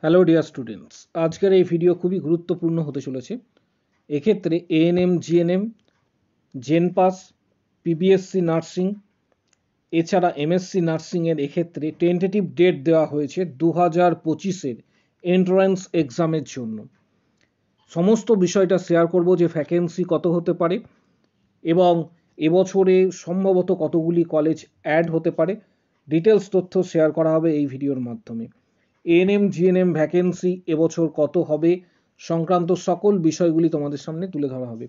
Hello dear students, আজকের এই video খুবই গুরুত্বপূর্ণ হতে চলেছে। এক্ষেত্রে এএনএম, জিএনএম, জেনপাস, পিবিএসসি নার্সিং এছাড়া এমএসসি নার্সিংয়ের এক্ষেত্রে টেন্টেটিভ ডেট দেওয়া হয়েছে 2025-এর এন্ট্রান্স এক্সামের জন্য। সমস্ত বিষয়টা শেয়ার করব যে ভ্যাকেন্সি কত হতে পারে এবং এবছরে সম্ভবত কতগুলি কলেজ অ্যাড হতে পারে, ডিটেলস তথ্য শেয়ার করা হবে এই ভিডিওর মাধ্যমে। এএনএম, জিএনএম ভ্যাকেন্সি এবছর কত হবে সংক্রান্ত সকল বিষয়গুলি তোমাদের সামনে তুলে ধরা হবে।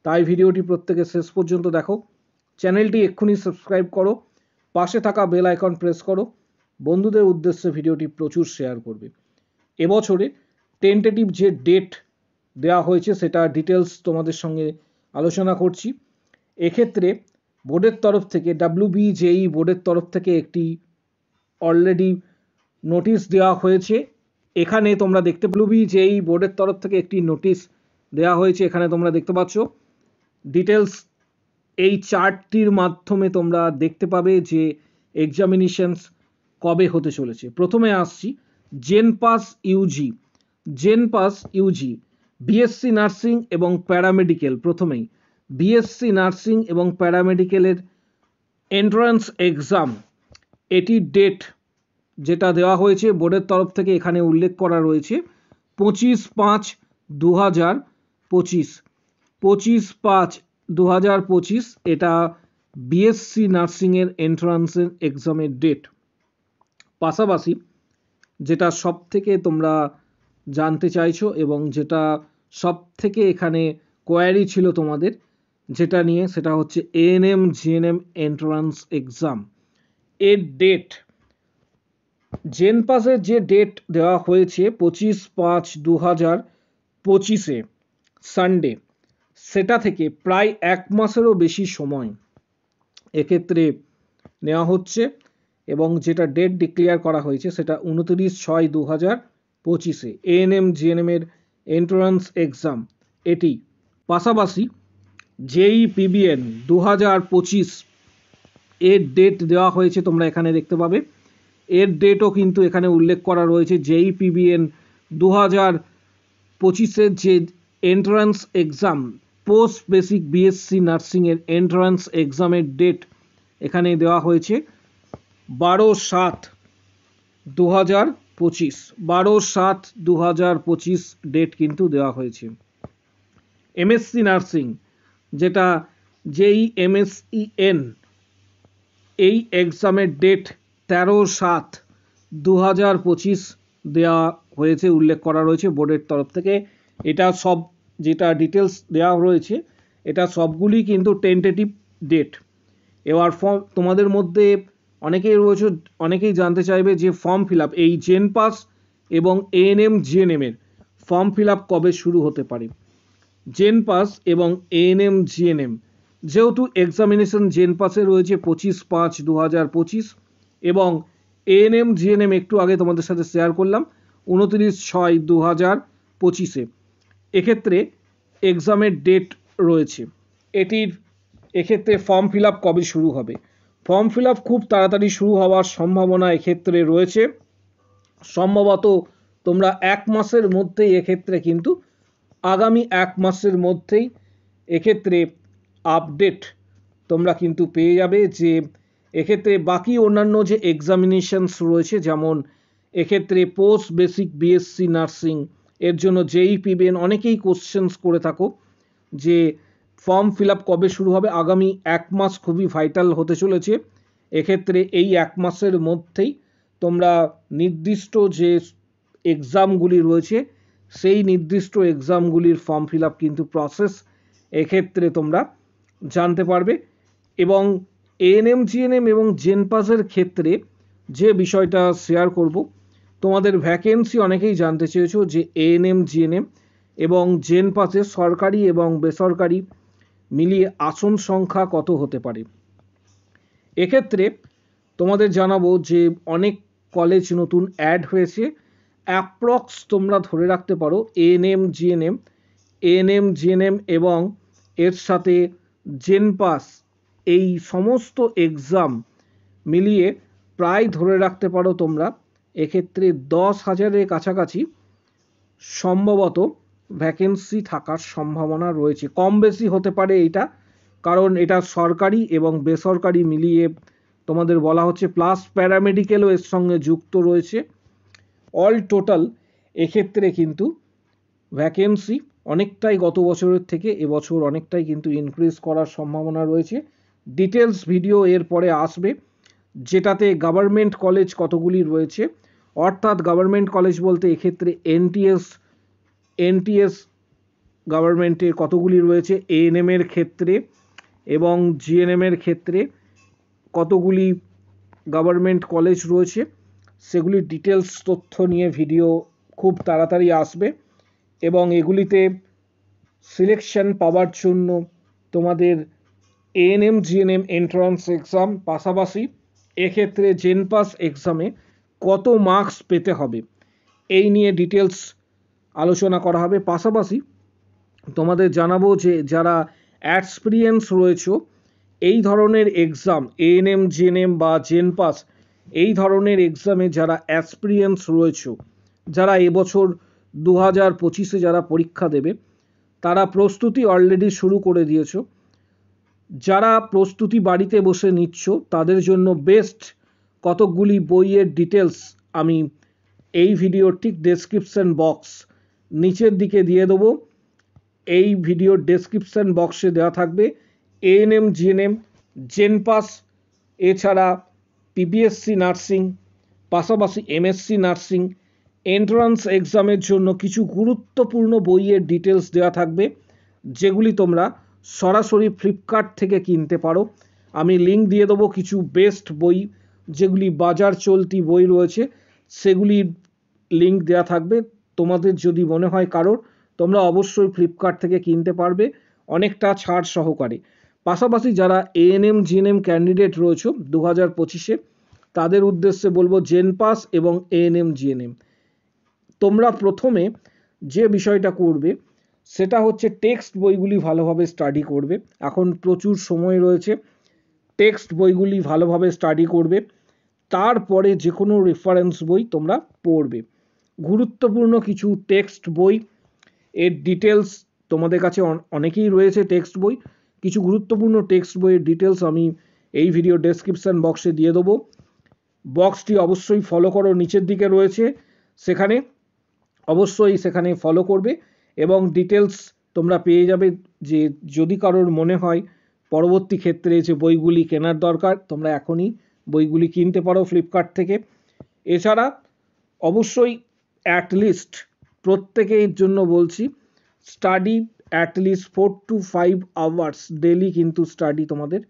তাই ভিডিওটি প্রত্যেকে শেষ পর্যন্ত দেখো। চ্যানেলটি এক্ষুনি সাবস্ক্রাইব করো, পাশে থাকা বেল আইকন প্রেস করো, বন্ধুদের উদ্দেশ্যে ভিডিওটি প্রচুর শেয়ার করবে। এবছরে টেন্টেটিভ যে ডেট দেওয়া হয়েছে সেটা ডিটেলস তোমাদের সঙ্গে আলোচনা করছি। এক্ষেত্রে বোর্ডের তরফ থেকে WBJEE বোর্ডের তরফ থেকে একটি অলরেডি নোটিশ দেওয়া হয়েছে। এখানে তোমরা দেখতে WBJEE বোর্ডের তরফ থেকে একটি নোটিশ দেওয়া হয়েছে, এখানে তোমরা দেখতে পাচ্ছ ডিটেলস। এই চার্টটির মাধ্যমে তোমরা দেখতে পাবে যে এক্সামিনেশনস কবে হতে চলেছে। প্রথমে আসছি জেনপাস ইউজি বিএসসি নার্সিং এবং প্যারামেডিক্যাল। প্রথমেই বিএসসি নার্সিং এবং প্যারামেডিক্যালের এন্ট্রান্স এক্সাম, এটির ডেট যেটা দেওয়া হয়েছে বোর্ডের তরফ থেকে এখানে উল্লেখ করা রয়েছে 25/5/2025। 25/5/2025 এটা বিএসসি নার্সিংয়ের এন্ট্রান্সের এক্সামের ডেট। পাশাপাশি যেটা সব থেকে তোমরা জানতে চাইছো এবং যেটা সব থেকে এখানে কোয়ারি ছিল তোমাদের যেটা নিয়ে, সেটা হচ্ছে এএনএম জিএনএম এন্ট্রান্স এক্সাম এর ডেট। জেনপাসের যে ডেট দেওয়া হয়েছে 25/5/2025 সানডে, সেটা থেকে প্রায় এক মাসেরও বেশি সময় এক্ষেত্রে নেওয়া হচ্ছে এবং যেটা ডেট ডিক্লেয়ার করা হয়েছে সেটা 29/6/2025 এএনএম জিএনএম এর এন্ট্রান্স এক্সাম এটি। পাশাপাশি জেই পিবিএন 2025 এর ডেট দেওয়া হয়েছে, তোমরা এখানে দেখতে পাবে এর ডেটও কিন্তু এখানে উল্লেখ করা রয়েছে। জেই পিবিএন 2025-এর যে entrance exam post basic BSc নার্সিংয়ের এন্ট্রান্স এক্সামের ডেট এখানে দেওয়া হয়েছে 12/7/2025। 12/7/2025 ডেট কিন্তু দেওয়া হয়েছে। এমএসসি নার্সিং যেটা JEMSEN, এই এক্সামের ডেট 13/7/2025 দেওয়া হয়েছে, উল্লেখ করা রয়েছে বোর্ডের তরফ থেকে। এটা সব যেটা ডিটেলস দেওয়া রয়েছে এটা সবগুলি কিন্তু টেন্টেটিভ ডেট। এবার তোমাদের মধ্যে অনেকেই রয়েছে, অনেকেই জানতে চাইবে যে ফর্ম ফিল আপ এই জেনপাস এবং এএনএম জিএনএম এর ফর্ম ফিল আপ কবে শুরু হতে পারে। জেনপাস এবং এএনএম জিএনএম যেহেতু এক্সামিনেশন জেনপাসে রয়েছে 25/5/2025 এবং এএনএম জিএনএম একটু আগে তোমাদের সাথে শেয়ার করলাম 29/6/2025। এক্ষেত্রে এক্সামের ডেট রয়েছে। এটির এক্ষেত্রে ফর্ম ফিল আপ কবে শুরু হবে? ফর্ম ফিল আপ খুব তাড়াতাড়ি শুরু হওয়ার সম্ভাবনা এক্ষেত্রে রয়েছে। সম্ভবত তোমরা এক মাসের মধ্যেই এক্ষেত্রে কিন্তু আগামী এক মাসের মধ্যেই এক্ষেত্রে আপডেট তোমরা কিন্তু পেয়ে যাবে যে এক্ষেত্রে বাকি অন্যান্য যে এক্সামিনেশনস রয়েছে, যেমন এক্ষেত্রে পোস্ট বেসিক বিএসসি নার্সিং এর জন্য জেই পিবিএন অনেকেই কোশ্চেন্স করে থাকো যে ফর্ম ফিল আপ কবে শুরু হবে। আগামী এক মাস খুবই ভাইটাল হতে চলেছে। এক্ষেত্রে এই এক মাসের মধ্যেই তোমরা নির্দিষ্ট যে এক্সামগুলি রয়েছে সেই নির্দিষ্ট এক্সামগুলির ফর্ম ফিল আপ কিন্তু প্রসেস এক্ষেত্রে তোমরা জানতে পারবে। এবং এএনএম জিএনএম এবং জেনপাসের ক্ষেত্রে যে বিষয়টা শেয়ার করব, তোমাদের ভ্যাকেন্সি অনেকেই জানতে চেয়েছো যে এএনএম জিএনএম এবং জেনপাসে সরকারি এবং বেসরকারি মিলিয়ে আসন সংখ্যা কত হতে পারে। এক্ষেত্রে তোমাদের জানাবো যে অনেক কলেজ নতুন অ্যাড হয়েছে। অ্যাপ্রক্স তোমরা ধরে রাখতে পারো এএনএম জিএনএম এবং এর সাথে জেনপাস এই সমস্ত এক্সাম মিলিয়ে প্রায় ধরে রাখতে পারো তোমরা এক্ষেত্রে 10,000-এর কাছাকাছি সম্ভবত ভ্যাকেন্সি থাকার সম্ভাবনা রয়েছে। কম বেশি হতে পারে এইটা, কারণ এটা সরকারি এবং বেসরকারি মিলিয়ে তোমাদের বলা হচ্ছে, প্লাস প্যারামেডিক্যালও এর সঙ্গে যুক্ত রয়েছে। অল টোটাল এক্ষেত্রে কিন্তু ভ্যাকেন্সি অনেকটাই গত বছরের থেকে এবছর অনেকটাই কিন্তু ইনক্রিজ করার সম্ভাবনা রয়েছে। ডিটেলস ভিডিও এরপরে আসবে, যেটাতে গভর্নমেন্ট কলেজ কতগুলি রয়েছে, অর্থাৎ গভর্নমেন্ট কলেজ বলতে এক্ষেত্রে এনটিএস গভর্নমেন্টের কতগুলি রয়েছে, এএনএম এর ক্ষেত্রে এবং জিএনএম এর ক্ষেত্রে কতগুলি গভর্নমেন্ট কলেজ রয়েছে, সেগুলির ডিটেলস তথ্য নিয়ে ভিডিও খুব তাড়াতাড়ি আসবে। এবং এগুলিতে সিলেকশন পাওয়ার জন্য তোমাদের এএনএম জিএনএম এন্ট্রান্স এক্সাম, পাশাপাশি এক্ষেত্রে জেনপাস এক্সামে কত মার্কস পেতে হবে এই নিয়ে ডিটেলস আলোচনা করা হবে। পাশাপাশি তোমাদের জানাবো যে যারা এক্সপিরিয়েন্স রয়েছে এই ধরনের এক্সাম, এএনএম জিএনএম বা জেনপাস এই ধরনের এক্সামে যারা এক্সপিরিয়েন্স রয়েছে, যারা এবছর 2025-এ যারা পরীক্ষা দেবে, তারা প্রস্তুতি অলরেডি শুরু করে দিয়েছো। যারা প্রস্তুতি বাড়িতে বসে নিচ্ছ তাদের জন্য বেস্ট কতকগুলি বইয়ের ডিটেলস আমি এই ভিডিওর ঠিক ডেসক্রিপশন বক্স নিচের দিকে দিয়ে দেবো। এই ভিডিওর ডেসক্রিপশন বক্সে দেওয়া থাকবে এএনএম জিএনএম জেনপাস, এছাড়া পিবিএসসি নার্সিং, পাশাপাশি এমএসসি নার্সিং এন্ট্রান্স এক্সামের জন্য কিছু গুরুত্বপূর্ণ বইয়ের ডিটেলস দেওয়া থাকবে, যেগুলি তোমরা সরাসরি ফ্লিপকার্ট থেকে কিনতে পারো। আমি লিঙ্ক দিয়ে দেবো কিছু বেস্ট বই, যেগুলি বাজার চলতি বই রয়েছে, সেগুলির লিঙ্ক দেওয়া থাকবে। তোমাদের যদি মনে হয় কারোর, তোমরা অবশ্যই ফ্লিপকার্ট থেকে কিনতে পারবে অনেকটা ছাড় সহকারে। পাশাপাশি যারা এএনএম জিএনএম ক্যান্ডিডেট রয়েছে 2025-এ, তাদের উদ্দেশ্যে বলবো জেনপাস এবং এএনএম জিএনএম তোমরা প্রথমে যে বিষয়টা করবে সেটা হচ্ছে টেক্সট বইগুলি ভালোভাবে স্টাডি করবে। এখন প্রচুর সময় রয়েছে, টেক্সট বইগুলি ভালোভাবে স্টাডি করবে, তারপরে যে কোনো রেফারেন্স বই তোমরা পড়বে। গুরুত্বপূর্ণ কিছু টেক্সট বই এর ডিটেলস তোমাদের কাছে অনেকেই রয়েছে টেক্সট বই, কিছু গুরুত্বপূর্ণ টেক্সট বইয়ের ডিটেলস আমি এই ভিডিও ডেসক্রিপশন বক্সে দিয়ে দেবো। বক্সটি অবশ্যই ফলো করো, নিচের দিকে রয়েছে, সেখানে অবশ্যই সেখানে ফলো করবে এবং ডিটেলস তোমরা পেয়ে যাবে। যে যদি কারোর মনে হয় পরবর্তী ক্ষেত্রে যে বইগুলি কেনার দরকার, তোমরা এখনই বইগুলি কিনতে পারো ফ্লিপকার্ট থেকে। এছাড়া অবশ্যই অ্যাটলিস্ট প্রত্যেকের জন্য বলছি, study at least 4 to 5 hours daily কিন্তু স্টাডি তোমাদের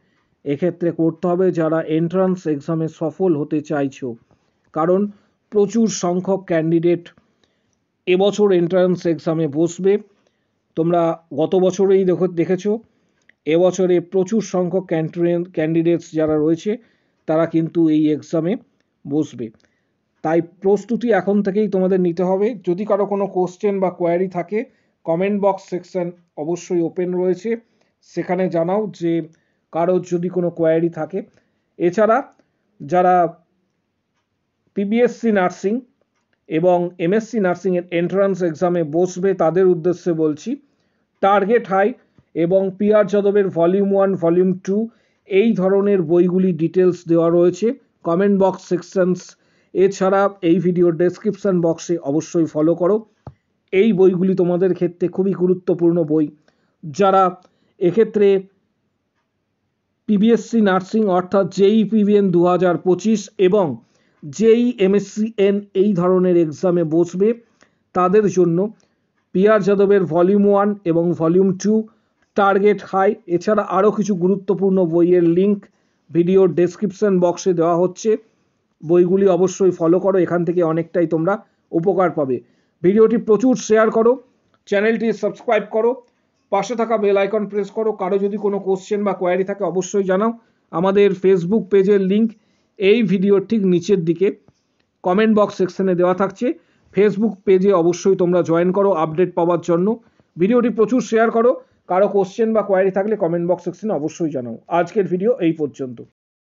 এক্ষেত্রে করতে হবে যারা এন্ট্রান্স এক্সামে সফল হতে চাইছো। কারণ প্রচুর সংখ্যক ক্যান্ডিডেট এবছর এন্ট্রান্স এক্সামে বসবে। তোমরা গত বছরেই দেখেছো, এবছরে প্রচুর সংখ্যক ক্যান্ডিডেটস যারা রয়েছে তারা কিন্তু এই এক্সামে বসবে। তাই প্রস্তুতি এখন থেকেই তোমাদের নিতে হবে। যদি কারো কোনো কোশ্চেন বা কোয়ারি থাকে, কমেন্ট বক্স সেকশন অবশ্যই ওপেন রয়েছে, সেখানে জানাও যে কারোর যদি কোনো কোয়ারি থাকে। এছাড়া যারা পিবিএসসি নার্সিং এবং এমএসসি নার্সিংয়ের এন্ট্রান্স এক্সামে বসবে তাদের উদ্দেশ্যে বলছি, টার্গেট হাই এবং পিআর যাদবের ভলিউম 1 ভলিউম 2 এই ধরনের বইগুলি ডিটেলস দেওয়া রয়েছে কমেন্ট বক্স সেকশনস। এছাড়া এই ভিডিওর ডেসক্রিপশন বক্সে অবশ্যই ফলো করো। এই বইগুলি তোমাদের ক্ষেত্রে খুবই গুরুত্বপূর্ণ বই। যারা এক্ষেত্রে পিবিএসসি নার্সিং অর্থাৎ জেই পিবিএন 2025 এবং জেই এমএসসিএন এই ধরনের এক্সামে বসবে, তাদের জন্য পিআর যাদবের ভলিউম 1 এবং ভলিউম 2 টার্গেট হাই, এছাড়া আরও কিছু গুরুত্বপূর্ণ বইয়ের লিঙ্ক ভিডিওর ডেসক্রিপশন বক্সে দেওয়া হচ্ছে। বইগুলি অবশ্যই ফলো করো, এখান থেকে অনেকটাই তোমরা উপকার পাবে। ভিডিওটি প্রচুর শেয়ার করো, চ্যানেলটি সাবস্ক্রাইব করো, পাশে থাকা বেল আইকন প্রেস করো। কারো যদি কোনো কোশ্চেন বা কোয়ারি থাকে অবশ্যই জানাও। আমাদের ফেসবুক পেজের লিঙ্ক এই ভিডিওর ঠিক নিচের দিকে কমেন্ট বক্স সেকশনে দেওয়া থাকছে। ফেসবুক পেজে অবশ্যই তোমরা জয়েন করো আপডেট পাওয়ার জন্য। ভিডিওটি প্রচুর শেয়ার করো। কারো কোশ্চেন বা কোয়ারি থাকলে কমেন্ট বক্স সেকশনে অবশ্যই জানাও। আজকের ভিডিও এই পর্যন্ত।